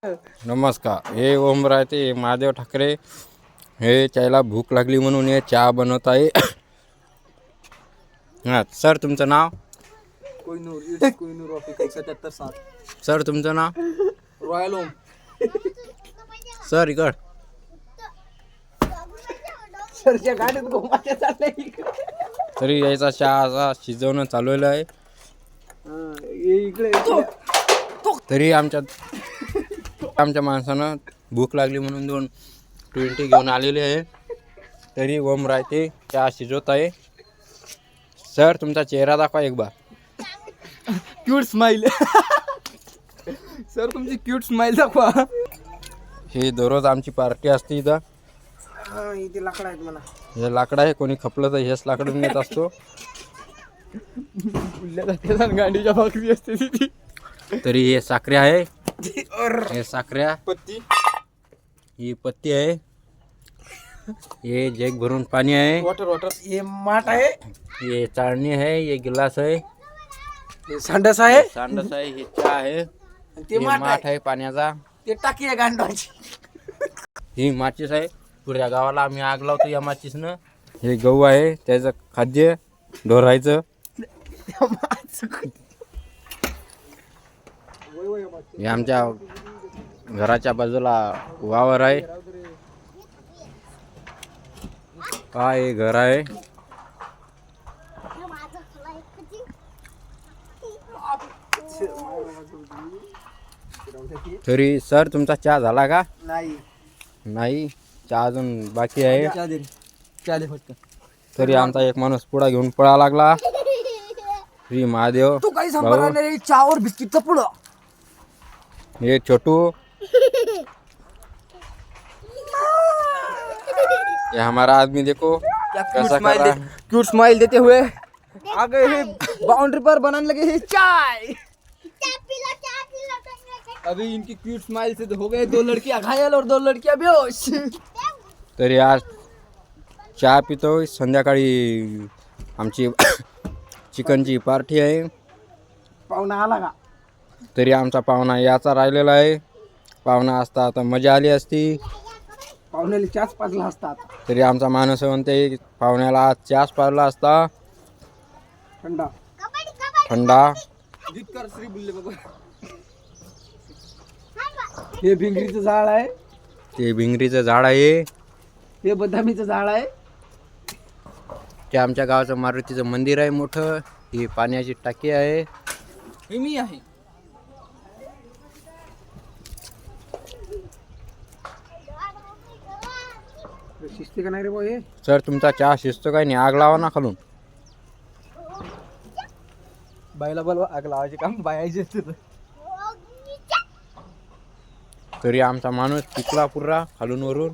नमस्कार. हे ओम राहते, हे महादेव ठाकरे. हे त्याला भूक लागली म्हणून हे चहा बनवत आहे. हां सर, तुमचं नाव? कोहिनूर ऑफिकल 7760. सर, तुमचं नाव? रॉयल ओम. सर इकड. सरच्या गाडीत गोमाच्या चाललंय. तरी यायचा चहा असा शिजवणं चालवलं आहे. इकडे तरी आमच्या माणसानं भूक लागली म्हणून 220 घेऊन आलेले आहे. तरी ओम राहते चहा शिजवत आहे. सर, तुमचा चेहरा दाखवा एक बार. Cute smile. सर तुमची क्यूट स्माइल दाखवा. ही दररोज आमची पार्टी असते इथं. इथे लाकडं आहेत म्हणा. हे लाकडं आहे, कोणी खपलं तर हेच लाकडं नेत असतो. गांडीच्या भाकरी असते तिथे. तरी हे साखऱ्या आहे. हे साखऱ्या, पत्ती, ही पत्ती आहे. हे जग भरून पाणी आहे. वॉटर. हे माठ आहे. हे चाळणी आहे. हे गिलास आहे. हे सांडस आहे. सांडस आहे. हे चहा आहे. ते माठ आहे पाण्याचा. ते टाकी आहे गांडवाची. ही माचीस आहे. पुऱ्या गावाला आम्ही आग लावतो या माचीसनं. हे गहू आहे, त्याचं खाद्य ढोरायचं. हे आमच्या घराच्या बाजूला वावर आहे. हे घर आहे. तरी सर, तुमचा चहा झाला का? नाही, चहा अजून बाकी आहे. चहा दे फक्त. तरी आमचा एक माणूस पुढा घेऊन पळा लागला. श्री महादेव तू काही सांगणार नाही. चहावर बिस्किटचं पुढं. ये छोटू, ये हमारा आदमी देखो कैसा कर रहा है. क्यूट स्माइल देते हुए आगे हे बाउंड्री पर बनाने लगे हे चाय. अभी इनकी क्यूट स्माइल से हो गए 2 लड़कियां घायल और 2 लड़कियां बेहोश. तरी आज चहा पितो. संध्याकाळी आमची चिकनची पार्टी आहे. पाहुणा आला का? तरी आमचा पाहुणा याचा राहिलेला आहे. पाहुणा असता आता मजा आली असती. पाहुण्याला चहाच पाजला असतात. तरी आमचा माणूस म्हणते पाहुण्याला आज चहाच पाजला असता. थंडा. जितकर श्री बुल्ले बाबा. हे भिंगरीचं झाड आहे. ते भिंगरीचं झाड आहे. हे बदामीचं झाड आहे. ते आमच्या गावाचं मारुतीचं मंदिर आहे मोठं. ही पाण्याची टाकी आहे. हे मी आहे. शिस्ते का नाही रे भाऊ हे. सर, तुमचा चहा शिजतो काय नाही? आग लावा ना खालून. बायला बोलवा, आग लावायचे काम बायाचे असते. तरी आमचा माणूस पिकला पुरा खालून वरून.